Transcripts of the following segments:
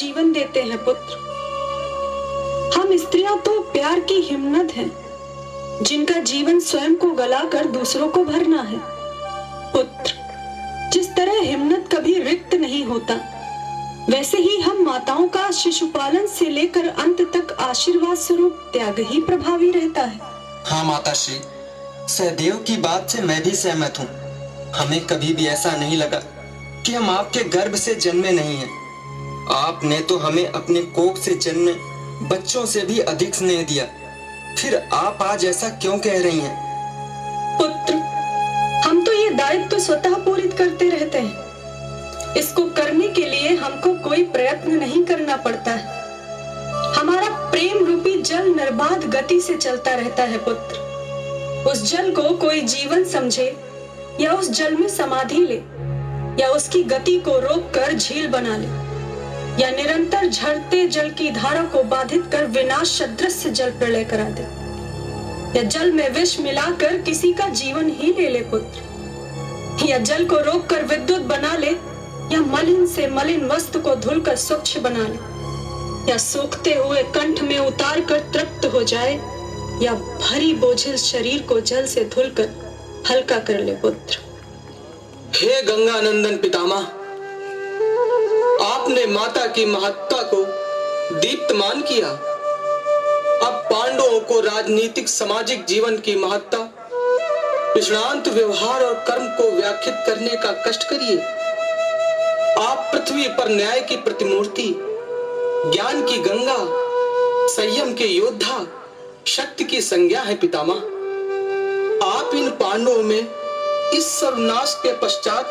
जीवन देते हैं पुत्र। हम स्त्रियां तो प्यार की हिम्मत हैं, जिनका जीवन स्वयं को गलाकर दूसरों को भरना है। पुत्र, जिस तरह हिम्मत कभी रिक्त नहीं होता, वैसे ही हम माताओं का शिशुपालन से लेकर अंत तक आशीर्वाद स्वरूप त्याग ही प्रभावी रहता है। हाँ माताश्री, सहदेव की बात से मैं भी सहमत हूँ। हमें कभी भी ऐसा नहीं लगा कि हम आपके गर्भ से जन्मे नहीं हैं। आपने तो हमें अपने कोख से जन्मे बच्चों से भी अधिक स्नेह दिया, फिर आप आज ऐसा क्यों कह रही हैं? पुत्र, हम तो ये दायित्व स्वतः पूरित करते रहते हैं। इसको करने के लिए हमको कोई प्रयत्न नहीं करना पड़ता है। हमारा प्रेम रूपी जल निर्बाध गति से चलता रहता है पुत्र। उस जल को कोई जीवन समझे या उस जल में समाधि ले, या उसकी गति को रोककर झील बना ले, या निरंतर झरते जल की धारा को बाधित कर विनाश सदृश जल प्रलय करा दे, या जल में विष मिलाकर किसी का जीवन ही ले ले पुत्र, या जल को रोककर विद्युत बना ले, या मलिन से मलिन वस्तु को धुलकर स्वच्छ बना ले, या सूखते हुए कंठ में उतार कर तृप्त हो जाए, या भरी बोझिल शरीर को जल से धुलकर हल्का कर ले पुत्र। हे गंगानंदन पितामह, आपने माता की महत्ता को दीप्तमान किया। अब पांडवों को राजनीतिक सामाजिक जीवन की महत्ता, निष्णांत व्यवहार और कर्म को व्याख्यात करने का कष्ट करिए। आप पृथ्वी पर न्याय की प्रतिमूर्ति, ज्ञान की गंगा, संयम के योद्धा, शक्ति की संज्ञा है पितामह। आप इन पांडवों में इस सर्वनाश के पश्चात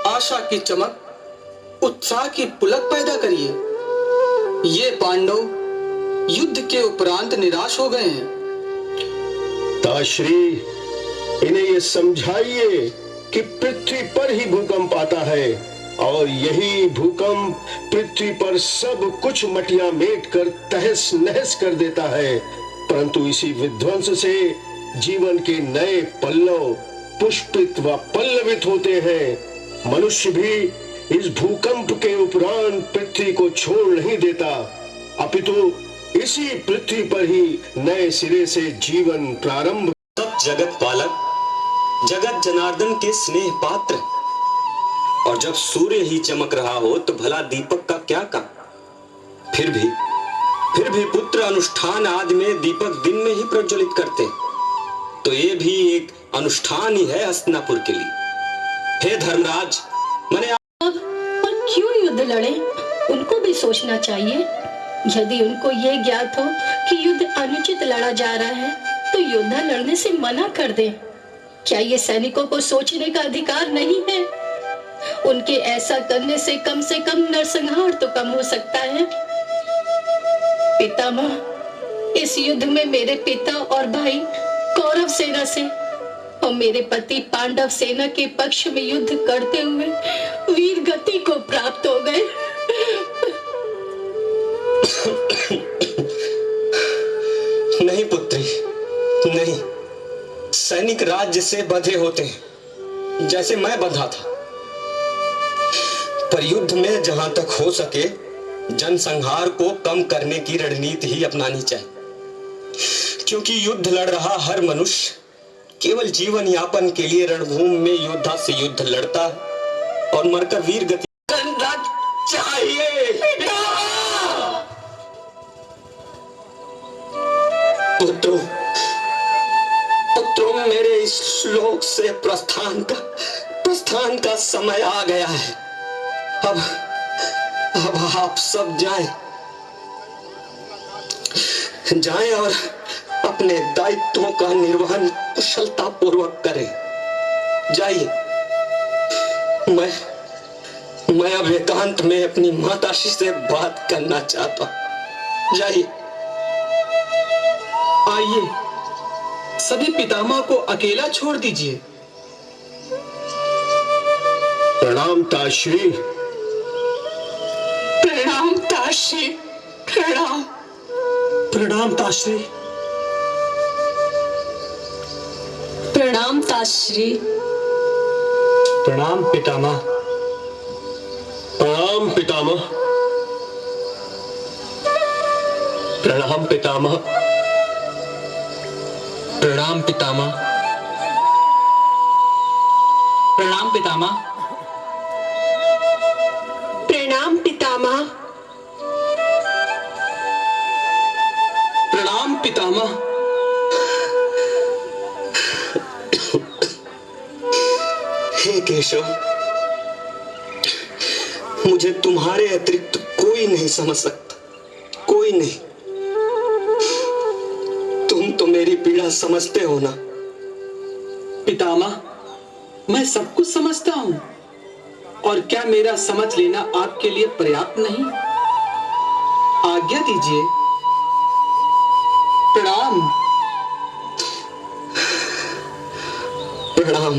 आशा की चमक, उत्साह की पुलक पैदा करिए। ये पांडव युद्ध के उपरांत निराश हो गए हैं। ताश्री, इन्हें ये समझाइए कि पृथ्वी पर ही भूकंप आता है और यही भूकंप पृथ्वी पर सब कुछ मटिया मेट कर तहस नहस कर देता है। परंतु इसी विध्वंस से जीवन के नए पल्लव पुष्पित व पल्लवित होते हैं। मनुष्य भी इस भूकंप के उपरांत पृथ्वी को छोड़ नहीं देता, अपितु इसी पृथ्वी पर ही नए सिरे से जीवन प्रारंभ। सब जगत पालक, जगत जनार्दन के स्नेह पात्र, और जब सूर्य ही चमक रहा हो तो भला दीपक का क्या काम? फिर भी पुत्र अनुष्ठान आदि में दीपक दिन में ही प्रज्वलित करते, तो ये भी एक अनुष्ठान ही है हस्तिनापुर के लिए। हे धर्मराज, मैंने पर क्यों युद्ध लड़े? उनको भी सोचना चाहिए। यदि उनको ये ज्ञात हो कि युद्ध अनुचित लड़ा जा रहा है, तो योद्धा लड़ने से मना कर दें। क्या ये सैनिकों को सोचने का अधिकार नहीं है? उनके ऐसा करने से कम नरसंहार तो कम हो सकता है। पितामह, इस युद्ध में मेरे पिता और भाई कौरव सेना से और मेरे पति पांडव सेना के पक्ष में युद्ध करते हुए वीर गति को प्राप्त हो गए। नहीं पुत्री, नहीं। सैनिक राज्य से बंधे होते हैं, जैसे मैं बंधा था। पर युद्ध में जहां तक हो सके जनसंहार को कम करने की रणनीति ही अपनानी चाहिए, क्योंकि युद्ध लड़ रहा हर मनुष्य केवल जीवन यापन के लिए रणभूमि में योद्धा से युद्ध लड़ता है और मरकर वीर गति करना चाहिए। पुत्रों, मेरे इस श्लोक से प्रस्थान का समय आ गया है। अब आप सब जाएं और अपने दायित्वों का निर्वहन कुशलता पूर्वक करें। जाइए, मैं अब एकांत में अपनी माताश्री से बात करना चाहता हूं। जाइए। आइए, सभी पितामह को अकेला छोड़ दीजिए। प्रणाम ताश्री। प्रणाम ताश्री, प्रणाम। प्रणाम ताश्री। प्रणाम ताश्री। प्रणाम पितामह। प्रणाम पितामह। प्रणाम पितामह। प्रणाम पितामह। प्रणाम पितामह। प्रणाम पितामह। प्रणाम पितामह। हे केशव, मुझे तुम्हारे अतिरिक्त कोई नहीं समझ सकता, कोई नहीं। तुम तो मेरी पीड़ा समझते हो ना। पितामह, मैं सब कुछ समझता हूं, और क्या मेरा समझ लेना आपके लिए पर्याप्त नहीं? आज्ञा दीजिए। प्रणाम। प्रणाम।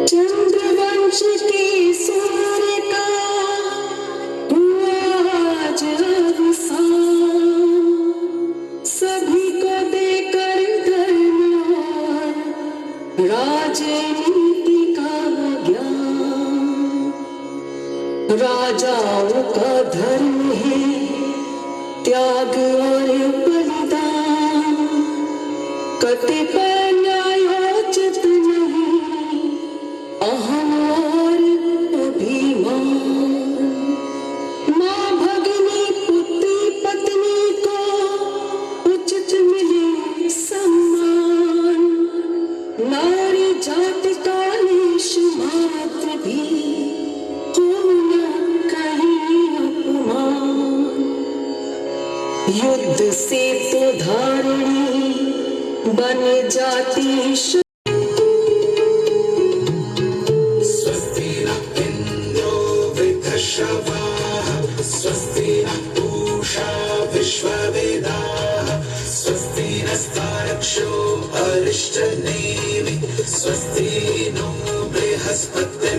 चंद्रवंश के सूर्य का हुआ आज अवसान, सभी को देकर धर्म राजनीति का ज्ञान। राजाओं का धर्म है त्याग और बलिदान, कतिपय न्यायोचित नहीं अहम और अभिमान। माँ भगिनी पुत्री पत्नी को उचित मिले सम्मान, नारी जाति का लेश मात्र भी हो न कहीं अपमान। युद्ध से तो धारिणी बन जाती स्वस्ति नः पूषा विश्ववेदाः स्वस्ति नस्तारक्षो अरिष्टनेमिः स्वस्ति नो बृहस्पतिर्दधातु।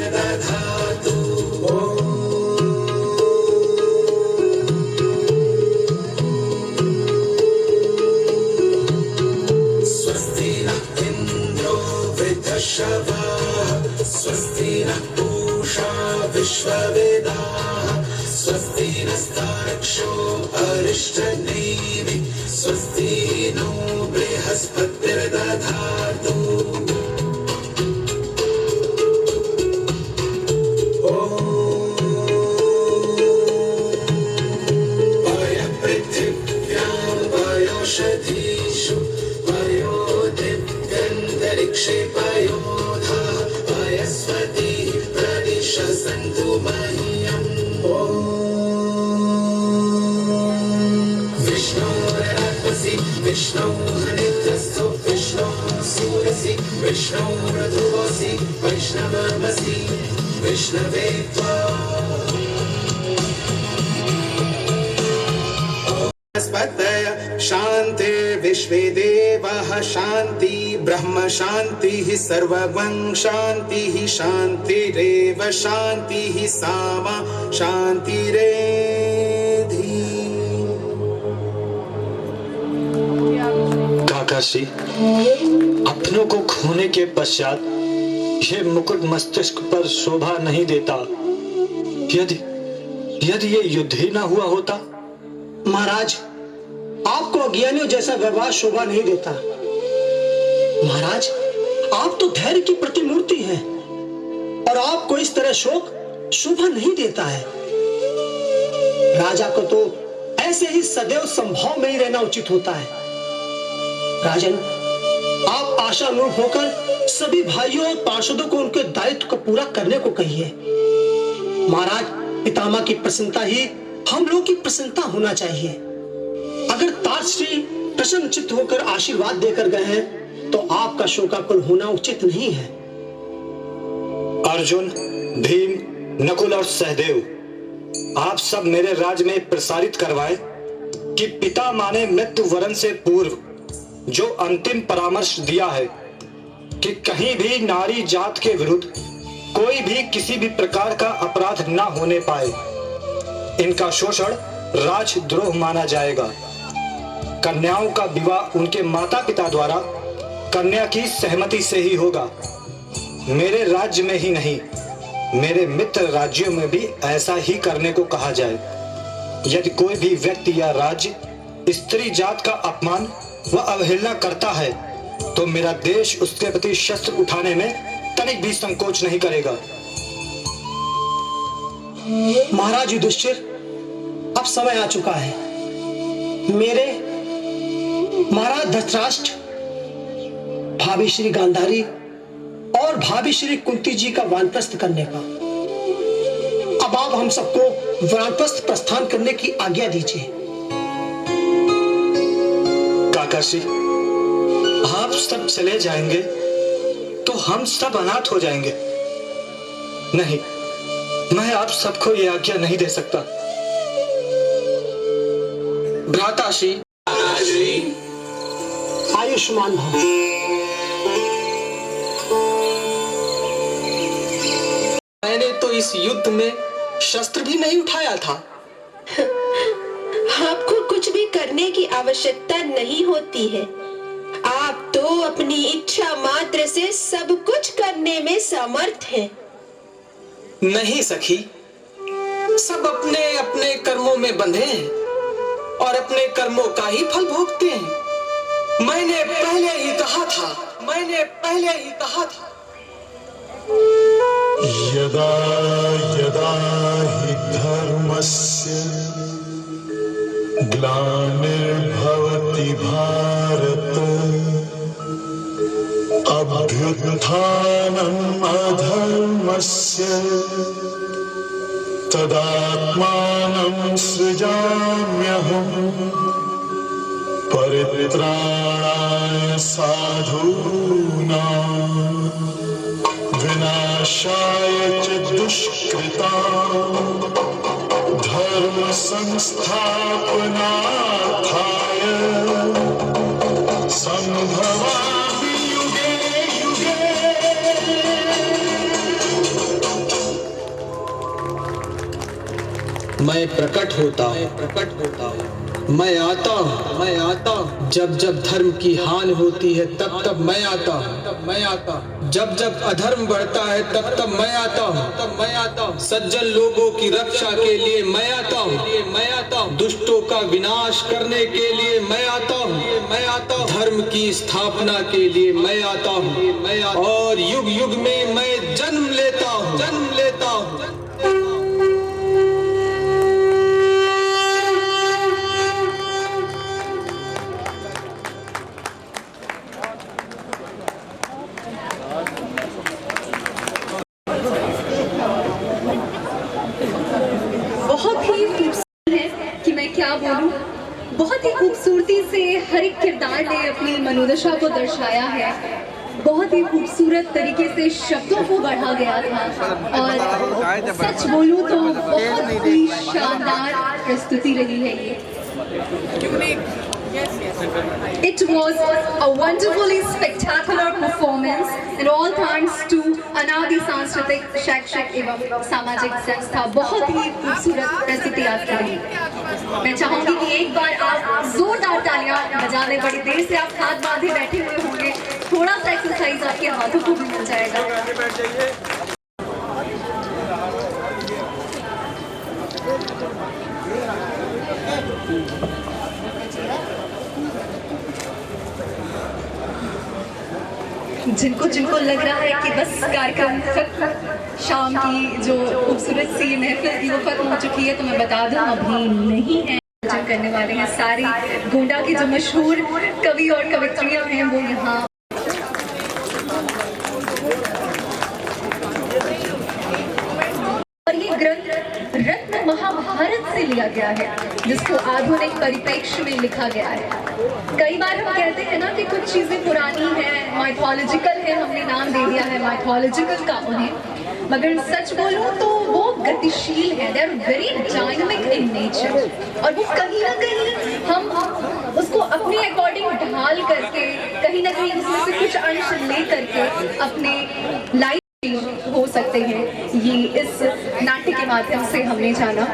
स्वस्ति नः इन्द्रो वृद्धश्रवाः स्वस्ति नः पूषा विश्ववेदाः स्वस्ति नस्तारक्षो अरिष्टनेमिः स्वस्ति नो बृहस्पतिर्दधातु। पयपृथिव्यां पयोषधीषु पयो दिव्यन्तरिक्षे पयोधाः पयस्वतीः प्रदिशन्तु मह्यम्। विष्णौ हरितस्थो विष्णौ सूरसि विष्णौ रघुवसि वैष्णवमसि विष्णवे त्वा। शान्ति विश्वे देवाः शान्ति ब्रह्म शान्तिः सर्वं शान्तिः शान्तिरेव शान्तिः सामा शान्तिरेधि। काकाश्री, अपनों को खोने के पश्चात ये मुकुट मस्तिष्क पर शोभा नहीं देता। यदि ये युद्ध ही ना हुआ होता। महाराज, आपको अज्ञानियों जैसा व्यवहार शोभा नहीं देता। महाराज, आप तो धैर्य की प्रतिमूर्ति हैं, और आपको इस तरह शोक शोभा नहीं देता है। राजा को तो ऐसे ही सदैव संभव में ही रहना उचित होता है। राजन, आप आशानुरूप होकर सभी भाइयों और पार्षदों को उनके दायित्व को पूरा करने को कहिए। महाराज, पितामह की प्रसन्नता ही हम लोग की प्रसन्नता होना चाहिए। अगर तारश्री प्रसन्नचित्त होकर आशीर्वाद देकर गए हैं तो आपका शोकाकुल होना उचित नहीं है। अर्जुन, भीम, नकुल और सहदेव, आप सब मेरे राज्य में प्रसारित करवाएं कि पितामह ने मृत्यु वरण से पूर्व जो अंतिम परामर्श दिया है कि कहीं भी नारी जात के विरुद्ध कोई भी किसी भी प्रकार का अपराध न होने पाए। इनका शोषण राजद्रोह माना जाएगा। कन्याओं का विवाह उनके माता पिता द्वारा कन्या की सहमति से ही होगा। मेरे राज्य में ही नहीं मेरे मित्र राज्यों में भी ऐसा ही करने को कहा जाए। यदि कोई भी व्यक्ति या राज्य स्त्री जात का अपमान व अवहेलना करता है तो मेरा देश उसके प्रति शस्त्र उठाने में तनिक भी संकोच नहीं करेगा। महाराज युधिष्ठिर, अब समय आ चुका है मेरे महाराज धृतराष्ट्र, भाभी श्री गांधारी और भाभी श्री कुंती जी का वानप्रस्थ करने का। अब आप हम सबको वानप्रस्थ प्रस्थान करने की आज्ञा दीजिए। काकाश्री, आप सब चले जाएंगे तो हम सब अनाथ हो जाएंगे। नहीं, मैं आप सबको ये आज्ञा नहीं दे सकता। भ्राताश्री, आयुष्मान भव। मैंने तो इस युद्ध में शस्त्र भी नहीं उठाया था। आपको कुछ भी करने की आवश्यकता नहीं होती है। आप तो अपनी इच्छा मात्र से सब कुछ करने में समर्थ हैं। नहीं सखी, सब अपने अपने कर्मों में बंधे हैं और अपने कर्मों का ही फल भोगते हैं। मैंने पहले ही कहा था। यदा यदा हि धर्मस्य ग्लानिर्भवति भारत अभ्युत्थानम् अधर्मस्य तदात्मानं सृजाम्यहम् परित्राणाय साधूनां विनाशाय च दुष्कृतां धर्म संस्थापनार्थाय संभवामि युगे युगे। मैं प्रकट होता हूँ, मैं आता हूँ। जब जब धर्म की हानि होती है तब तब मैं आता हूँ। जब जब अधर्म बढ़ता है तब तब मैं आता हूँ। सज्जन लोगों की रक्षा के लिए मैं आता हूँ। दुष्टों का विनाश करने के लिए मैं आता हूँ। धर्म की स्थापना के लिए मैं आता हूँ और युग युग में मैं जन्म लेता हूँ। बहुत ही खूबसूरत है कि मैं क्या बोलूं। बहुत ही खूबसूरती से हर एक किरदार ने अपनी मनोदशा को दर्शाया है। बहुत ही खूबसूरत तरीके से शब्दों को गढ़ा गया था और सच बोलूं तो बहुत ही शानदार प्रस्तुति रही है ये। It was a wonderfully spectacular performance and all thanks to अनादि सांस्कृतिक शैक्षिक एवं सामाजिक संस्था। बहुत ही खूबसूरत प्रस्तुति आपकी रही। मैं चाहूंगी कि एक बार आप जोरदार तालियां बजा दें। बड़ी देर से आप हाथ बांधे बैठे हुए होंगे, थोड़ा सा एक्सरसाइज आपके हाथों को भी मिल जाएगा। जिनको जिनको लग रहा है कि बस कार्यक्रम शाम की जो खूबसूरत सी महफिल थी वो खत्म हो चुकी है, तो मैं बता दूं अभी नहीं है। जो करने वाले हैं सारी गोंडा के जो मशहूर कवि और कवित्रियां हैं वो यहाँ और ये ग्रंथ रत्न महाभारत से लिया गया है जिसको आधुनिक परिप्रेक्ष्य में लिखा गया है। कई बार हम कहते हैं ना कि कुछ चीजें पुरानी हैं, माइथोलॉजिकल है, हमने नाम दे दिया है माइथोलॉजिकल का उन्हें, मगर सच बोलूं तो वो गतिशील है। They are very dynamic in nature और वो कहीं ना कहीं हम उसको अपने अकॉर्डिंग ढाल करके कहीं ना कहीं उसमें से कुछ अंश ले करके अपने लाइफ हो सकते हैं। ये इस नाट्य के माध्यम से हमने जाना।